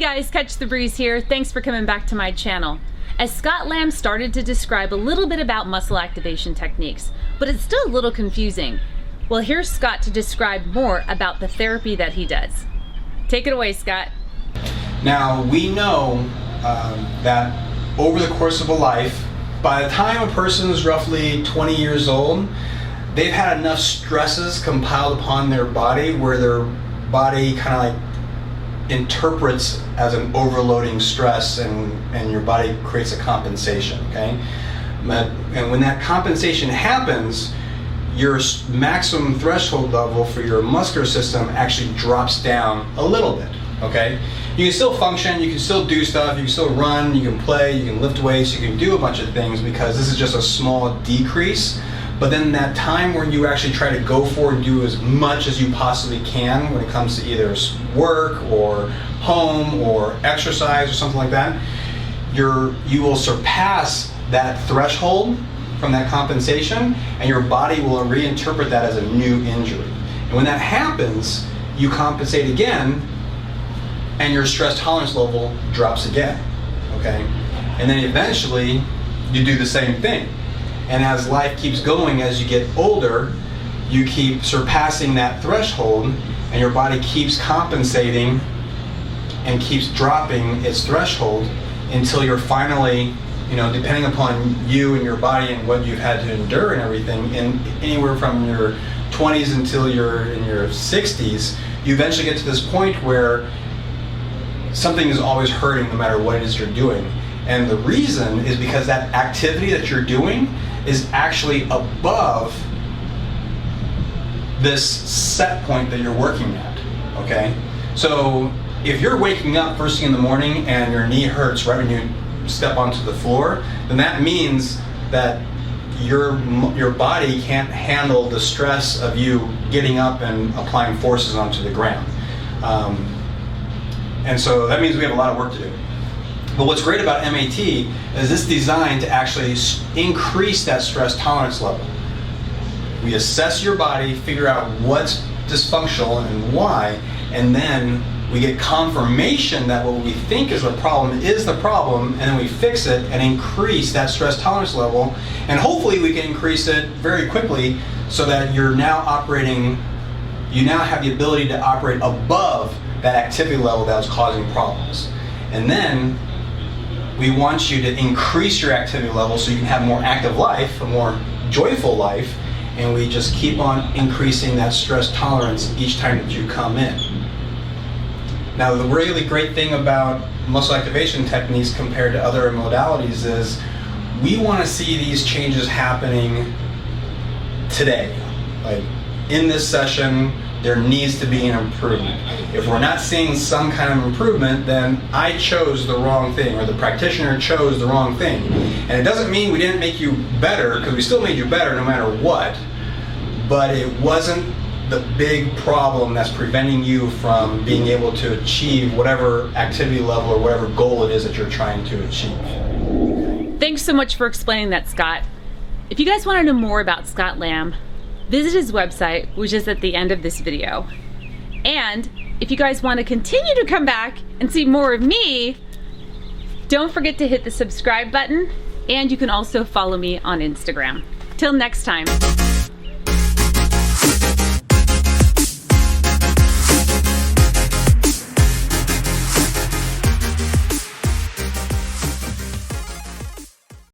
guys, Catch the Breeze here. Thanks for coming back to my channel. As Scott Lamb started to describe a little bit about muscle activation techniques, but it's still a little confusing. Well, here's Scott to describe more about the therapy that he does. Take it away, Scott. Now, we know that over the course of a life, by the time a person is roughly 20 years old, they've had enough stresses compiled upon their body where their body kind of like interprets as an overloading stress, and your body creates a compensation, okay? And when that compensation happens, your maximum threshold level for your muscular system actually drops down a little bit, okay? You can still function, you can still do stuff, you can still run, you can play, you can lift weights, you can do a bunch of things because this is just a small decrease. But then that time where you actually try to go for and do as much as you possibly can when it comes to either work or home or exercise or something like that, you will surpass that threshold from that compensation, and your body will reinterpret that as a new injury. And when that happens, you compensate again, and your stress tolerance level drops again, okay? And then eventually, you do the same thing. And as life keeps going, as you get older, you keep surpassing that threshold, and your body keeps compensating and keeps dropping its threshold until you're finally, depending upon you and your body and what you've had to endure and everything, in anywhere from your 20s until you're in your 60s, you eventually get to this point where something is always hurting no matter what it is you're doing. And the reason is because that activity that you're doing is actually above this set point that you're working at, okay? So if you're waking up first thing in the morning and your knee hurts right when you step onto the floor, then that means that your body can't handle the stress of you getting up and applying forces onto the ground. And so that means we have a lot of work to do. But what's great about MAT is it's designed to actually increase that stress tolerance level. We assess your body, figure out what's dysfunctional and why, and then we get confirmation that what we think is the problem, and then we fix it and increase that stress tolerance level, and hopefully we can increase it very quickly so that you now have the ability to operate above that activity level that was causing problems. And then we want you to increase your activity level so you can have a more active life, a more joyful life, and we just keep on increasing that stress tolerance each time that you come in. Now, the really great thing about muscle activation techniques compared to other modalities is we want to see these changes happening today. Like in this session, there needs to be an improvement. If we're not seeing some kind of improvement, then I chose the wrong thing, or the practitioner chose the wrong thing. And it doesn't mean we didn't make you better, because we still made you better no matter what, but it wasn't the big problem that's preventing you from being able to achieve whatever activity level or whatever goal it is that you're trying to achieve. Thanks so much for explaining that, Scott. If you guys want to know more about Scott Lamb, visit his website, which is at the end of this video. And if you guys want to continue to come back and see more of me, don't forget to hit the subscribe button, and you can also follow me on Instagram. Till next time.